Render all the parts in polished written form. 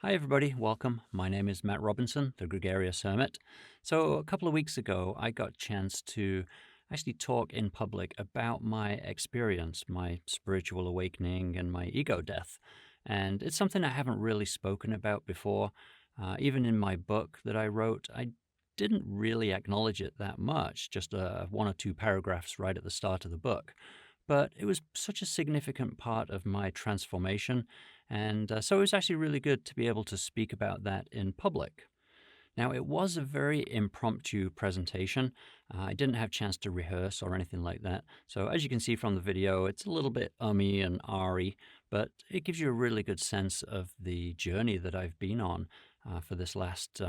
Hi, everybody. Welcome. My name is Matt Robinson, the Gregarious Hermit. So, a couple of weeks ago, I got a chance to actually talk in public about my experience, my spiritual awakening, and my ego death. And it's something I haven't really spoken about before. Even in my book that I wrote, I didn't really acknowledge it that much, just one or two paragraphs right at the start of the book. But it was such a significant part of my transformation, and so it was actually really good to be able to speak about that in public. Now, it was a very impromptu presentation. I didn't have a chance to rehearse or anything like that. So as you can see from the video, it's a little bit ummy and ahry, but it gives you a really good sense of the journey that I've been on for this last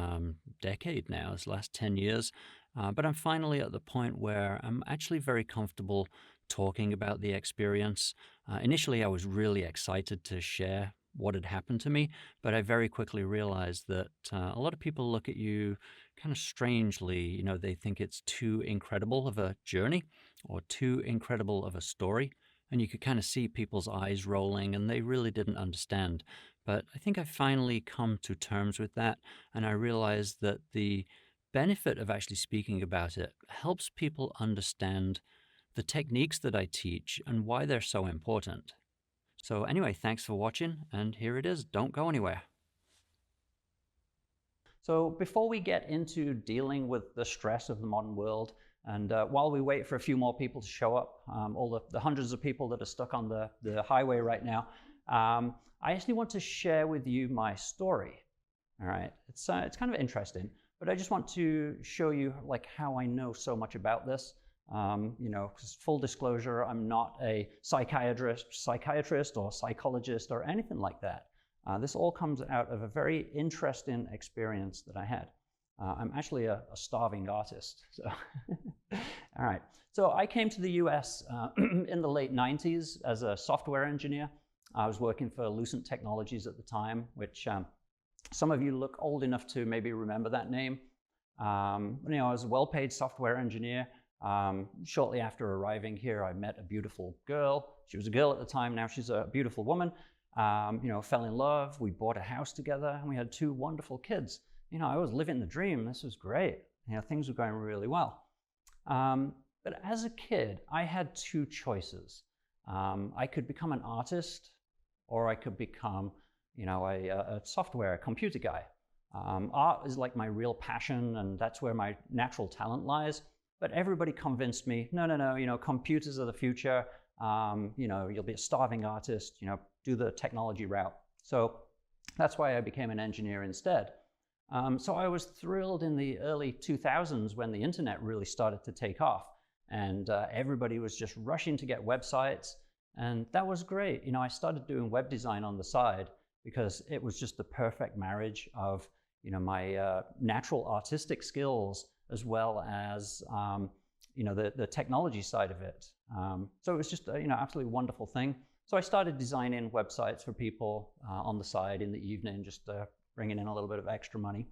decade now, this last 10 years. But I'm finally at the point where I'm actually very comfortable talking about the experience. Initially, I was really excited to share what had happened to me, but I very quickly realized that a lot of people look at you kind of strangely. They think it's too incredible of a journey or too incredible of a story. And you could kind of see people's eyes rolling, and they really didn't understand. But I think I finally come to terms with that, and I realized that the benefit of actually speaking about it helps people understand the techniques that I teach and why they're so important. So anyway, thanks for watching, and here it is. Don't go anywhere. So before we get into dealing with the stress of the modern world, and while we wait for a few more people to show up, all the hundreds of people that are stuck on the highway right now, I actually want to share with you my story. All right, it's kind of interesting, but I just want to show you like how I know so much about this. Because full disclosure, I'm not a psychiatrist or psychologist or anything like that. This all comes out of a very interesting experience that I had. I'm actually a starving artist. So, all right. So I came to the US in the late 90s as a software engineer. I was working for Lucent Technologies at the time, which some of you look old enough to maybe remember that name. I was a well-paid software engineer. Shortly after arriving here, I met a beautiful girl. She was a girl at the time. Now she's a beautiful woman. Fell in love. We bought a house together, and we had two wonderful kids. I was living the dream. This was great. Things were going really well. But as a kid, I had two choices. I could become an artist, or I could become, a software, a computer guy. Art is like my real passion, and that's where my natural talent lies. But everybody convinced me, no, computers are the future. You'll be a starving artist, do the technology route. So that's why I became an engineer instead. So I was thrilled in the early 2000s when the internet really started to take off, and everybody was just rushing to get websites. And that was great. I started doing web design on the side because it was just the perfect marriage of, my natural artistic skills as well as the technology side of it. So it was just absolutely wonderful thing. So I started designing websites for people on the side in the evening, just bringing in a little bit of extra money.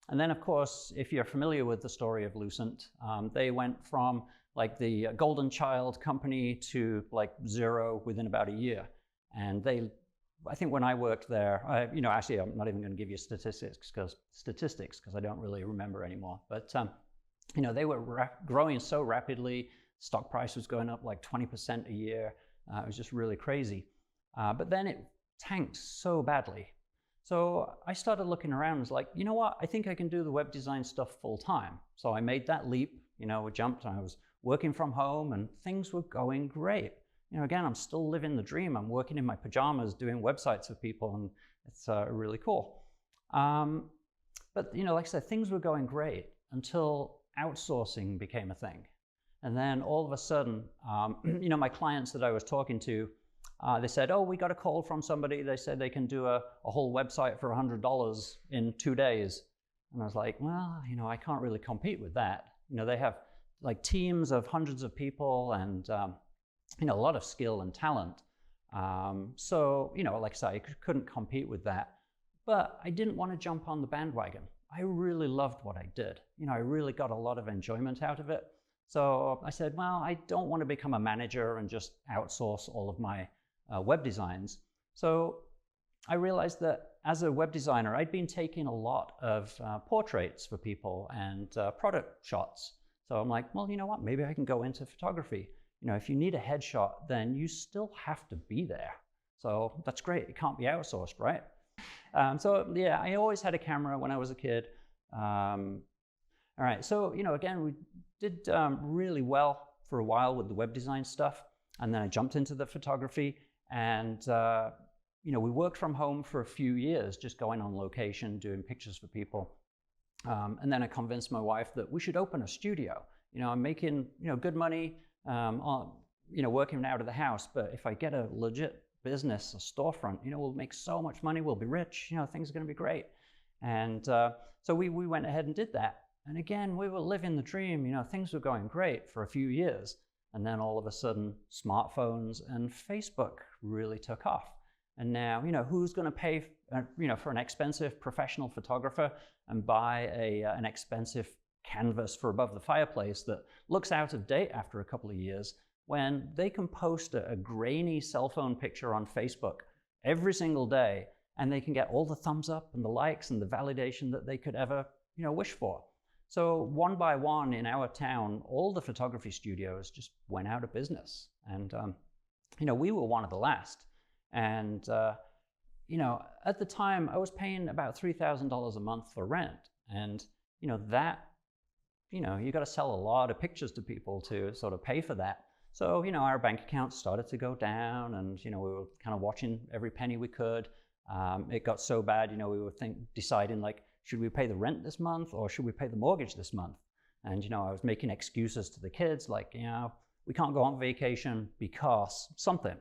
And then, of course, if you're familiar with the story of Lucent, they went from like the golden child company to like zero within about a year. And I think when I worked there, actually, I'm not even going to give you statistics because I don't really remember anymore. But they were growing so rapidly. Stock price was going up like 20% a year. It was just really crazy. But then it tanked so badly. So I started looking around and was like, you know what? I think I can do the web design stuff full time. So I made that leap, we jumped, and I was working from home, and things were going great. Again, I'm still living the dream. I'm working in my pajamas doing websites for people, and it's really cool. But like I said, things were going great until outsourcing became a thing. And then all of a sudden, my clients that I was talking to, they said, oh, we got a call from somebody. They said they can do a whole website for $100 in 2 days. And I was like, well, I can't really compete with that. They have like teams of hundreds of people and, a lot of skill and talent. So, like I said, I couldn't compete with that. But I didn't want to jump on the bandwagon. I really loved what I did. I really got a lot of enjoyment out of it. So I said, well, I don't want to become a manager and just outsource all of my web designs. So I realized that as a web designer, I'd been taking a lot of portraits for people and product shots. So I'm like, well, you know what? Maybe I can go into photography. You know, if you need a headshot, then you still have to be there. So that's great. It can't be outsourced, right? So yeah, I always had a camera when I was a kid. All right, so, you know, again, we did really well for a while with the web design stuff. And then I jumped into the photography, and, you know, we worked from home for a few years, just going on location, doing pictures for people. And then I convinced my wife that we should open a studio. You know, I'm making, you know, good money, you know, working out of the house. But if I get a legit business, a storefront, you know, we'll make so much money, we'll be rich, you know, things are going to be great. And so we went ahead and did that. And again, we were living the dream, you know, things were going great for a few years. And then all of a sudden, smartphones and Facebook really took off. And now, you know, who's going to pay, you know, for an expensive professional photographer and buy an expensive canvas for above the fireplace that looks out of date after a couple of years, when they can post a grainy cell phone picture on Facebook every single day, and they can get all the thumbs up and the likes and the validation that they could ever, you know, wish for. So one by one in our town, all the photography studios just went out of business. And, you know, we were one of the last. And, you know, at the time I was paying about $3,000 a month for rent. And, you know, that, you know, you got to sell a lot of pictures to people to sort of pay for that. So, you know, our bank accounts started to go down, and, you know, we were kind of watching every penny we could. It got so bad, you know, we were deciding, like, should we pay the rent this month or should we pay the mortgage this month? And, you know, I was making excuses to the kids, like, you know, we can't go on vacation because something,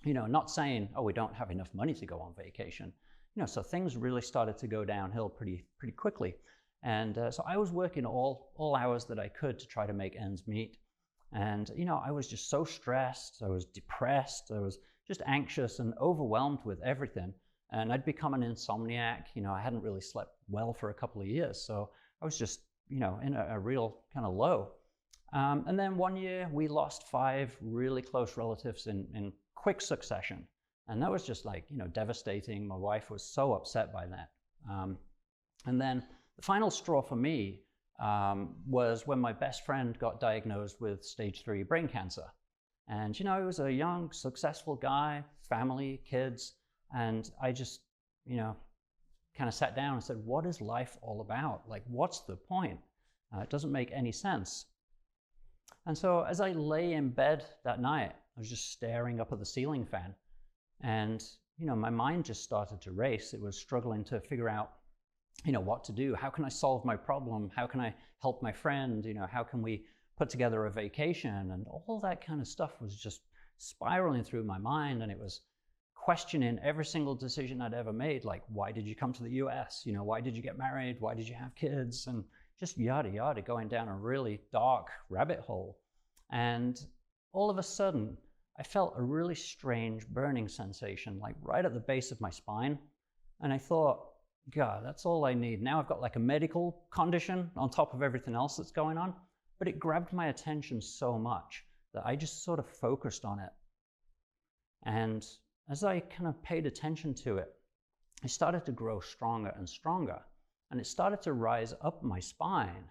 you know, not saying, oh, we don't have enough money to go on vacation. You know, so things really started to go downhill pretty quickly. And so I was working all hours that I could to try to make ends meet. And, you know, I was just so stressed, I was depressed, I was just anxious and overwhelmed with everything. And I'd become an insomniac. You know, I hadn't really slept well for a couple of years. So I was just, you know, in a real kind of low. And then one year we lost 5 really close relatives in quick succession. And that was just, like, you know, devastating. My wife was so upset by that. And then the final straw for me was when my best friend got diagnosed with stage 3 brain cancer. And, you know, he was a young, successful guy, family, kids. And I just, you know, kind of sat down and said, what is life all about? Like, what's the point? It doesn't make any sense. And so as I lay in bed that night, I was just staring up at the ceiling fan. And, you know, my mind just started to race. It was struggling to figure out, you know, what to do. How can I solve my problem? How can I help my friend? You know, how can we put together a vacation? And all that kind of stuff was just spiraling through my mind. And it was questioning every single decision I'd ever made, like, why did you come to the US? You know, why did you get married? Why did you have kids? And just yada yada, going down a really dark rabbit hole. And all of a sudden, I felt a really strange burning sensation, like right at the base of my spine. And I thought, God, that's all I need. Now I've got like a medical condition on top of everything else that's going on. But it grabbed my attention so much that I just sort of focused on it. And as I kind of paid attention to it, it started to grow stronger and stronger. And it started to rise up my spine.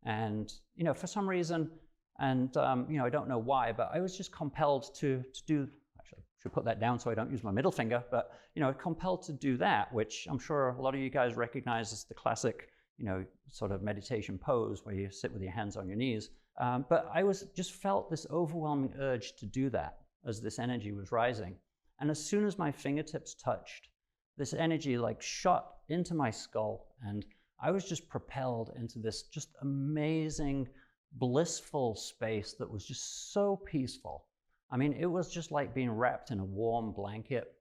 And, you know, for some reason, and, you know, I don't know why, but I was just compelled to do, actually, I should put that down so I don't use my middle finger, but, you know, compelled to do that, which I'm sure a lot of you guys recognize as the classic, you know, sort of meditation pose where you sit with your hands on your knees. But I just felt this overwhelming urge to do that as this energy was rising. And as soon as my fingertips touched, this energy like shot into my skull, and I was just propelled into this just amazing, blissful space that was just so peaceful. I mean, it was just like being wrapped in a warm blanket.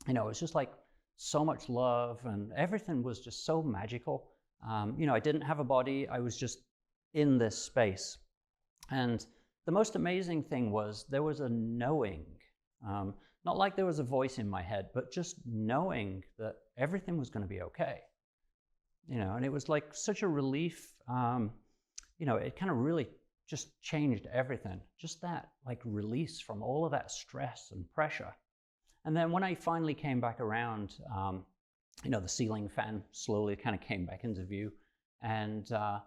You know, it was just like so much love, and everything was just so magical. You know, I didn't have a body. I was just in this space. And the most amazing thing was there was a knowing. Not like there was a voice in my head, but just knowing that everything was going to be okay. You know, and it was like such a relief. You know, it kind of really just changed everything. Just that like release from all of that stress and pressure. And then when I finally came back around, the ceiling fan slowly kind of came back into view. And, I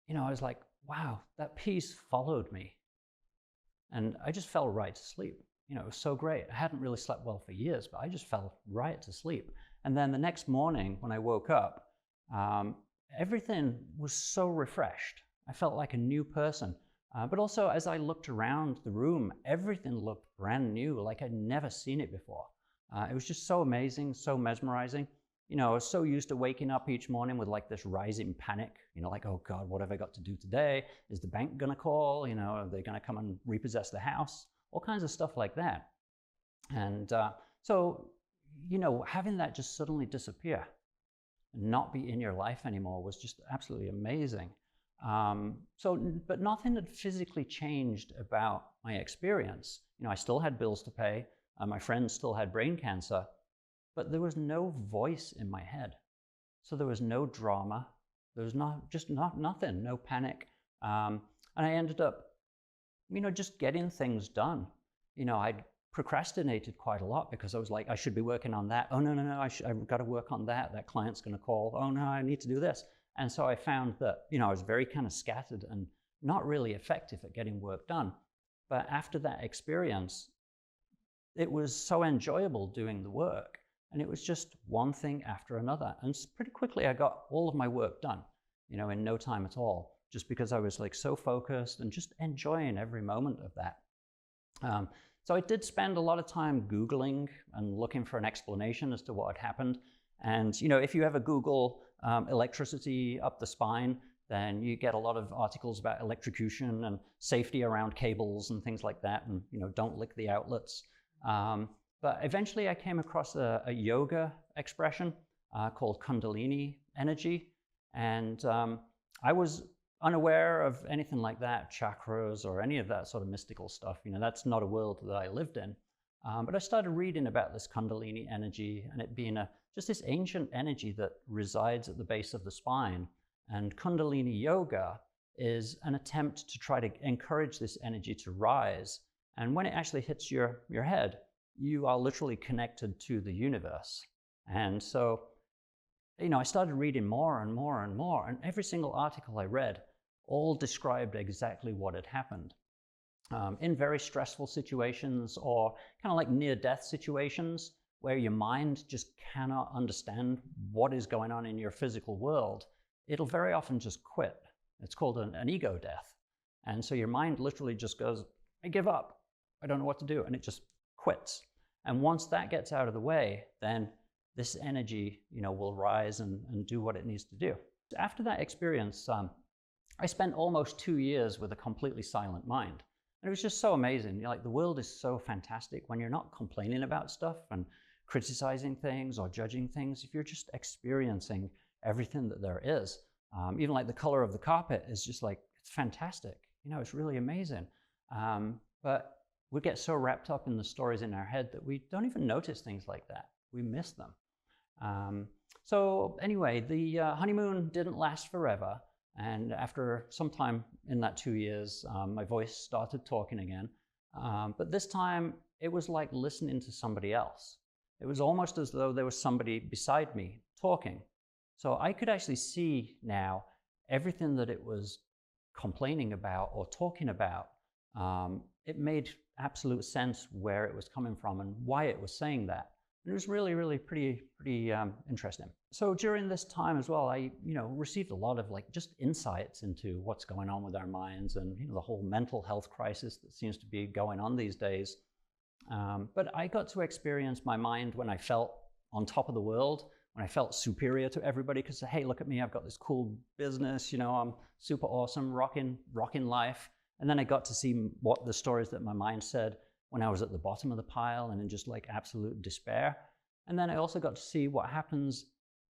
was like, wow, that peace followed me. And I just fell right to sleep. It was so great. I hadn't really slept well for years, but I just fell right to sleep. And then the next morning when I woke up, everything was so refreshed. I felt like a new person. But also, as I looked around the room, everything looked brand new, like I'd never seen it before. It was just so amazing, so mesmerizing. I was so used to waking up each morning with like this rising panic, like, oh God, what have I got to do today? Is the bank gonna call? Are they gonna come and repossess the house? All kinds of stuff like that. And so, having that just suddenly disappear and not be in your life anymore was just absolutely amazing. But nothing had physically changed about my experience. I still had bills to pay. My friends still had brain cancer, but there was no voice in my head. So there was no drama. There was nothing, no panic. And I ended up, just getting things done. I'd procrastinated quite a lot because I was like, I should be working on that. Oh, no, I've got to work on that. That client's going to call. Oh, no, I need to do this. And so I found that, I was very kind of scattered and not really effective at getting work done. But after that experience, it was so enjoyable doing the work. And it was just one thing after another. And pretty quickly, I got all of my work done, in no time at all, just because I was like so focused and just enjoying every moment of that. So I did spend a lot of time Googling and looking for an explanation as to what had happened. And, if you ever Google electricity up the spine, then you get a lot of articles about electrocution and safety around cables and things like that. And, don't lick the outlets. But eventually I came across a yoga expression called Kundalini energy. And I was unaware of anything like that, chakras or any of that sort of mystical stuff. That's not a world that I lived in. But I started reading about this Kundalini energy and it being just this ancient energy that resides at the base of the spine. And Kundalini yoga is an attempt to try to encourage this energy to rise. And when it actually hits your head, you are literally connected to the universe. And so, I started reading more and more and more, and every single article I read all described exactly what had happened. In very stressful situations or kind of like near-death situations where your mind just cannot understand what is going on in your physical world, it'll very often just quit. It's called an ego death. And so your mind literally just goes, I give up. I don't know what to do. And it just quits. And once that gets out of the way, then this energy, will rise and do what it needs to do. After that experience, I spent almost 2 years with a completely silent mind. And it was just so amazing. Like, the world is so fantastic when you're not complaining about stuff and criticizing things or judging things. If you're just experiencing everything that there is, even like the color of the carpet is just like, it's fantastic. It's really amazing. But we get so wrapped up in the stories in our head that we don't even notice things like that. We miss them. So anyway, the honeymoon didn't last forever. And after some time in that 2 years, my voice started talking again. But this time, it was like listening to somebody else. It was almost as though there was somebody beside me talking. So I could actually see now everything that it was complaining about or talking about. It made absolute sense where it was coming from and why it was saying that. And it was really, really pretty interesting. So during this time as well, I received a lot of just insights into what's going on with our minds and the whole mental health crisis that seems to be going on these days. But I got to experience my mind when I felt on top of the world, when I felt superior to everybody because, hey, look at me, I've got this cool business, I'm super awesome, rocking life. And then I got to see what the stories that my mind said when I was at the bottom of the pile and in just absolute despair. And then I also got to see what happens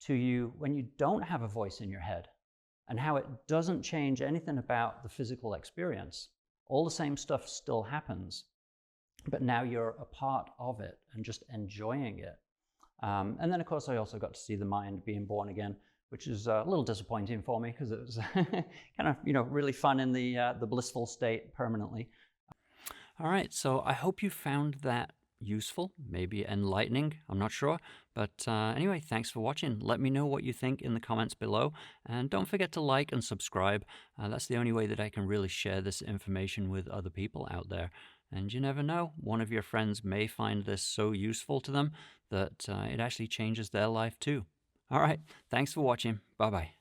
to you when you don't have a voice in your head and how it doesn't change anything about the physical experience. All the same stuff still happens, but now you're a part of it and just enjoying it. And then, of course, I also got to see the mind being born again, which is a little disappointing for me because it was kind of, really fun in the blissful state permanently. All right, so I hope you found that useful, maybe enlightening, I'm not sure. But anyway, thanks for watching. Let me know what you think in the comments below, and don't forget to like and subscribe. That's the only way that I can really share this information with other people out there. And you never know, one of your friends may find this so useful to them that it actually changes their life too. All right, thanks for watching. Bye-bye.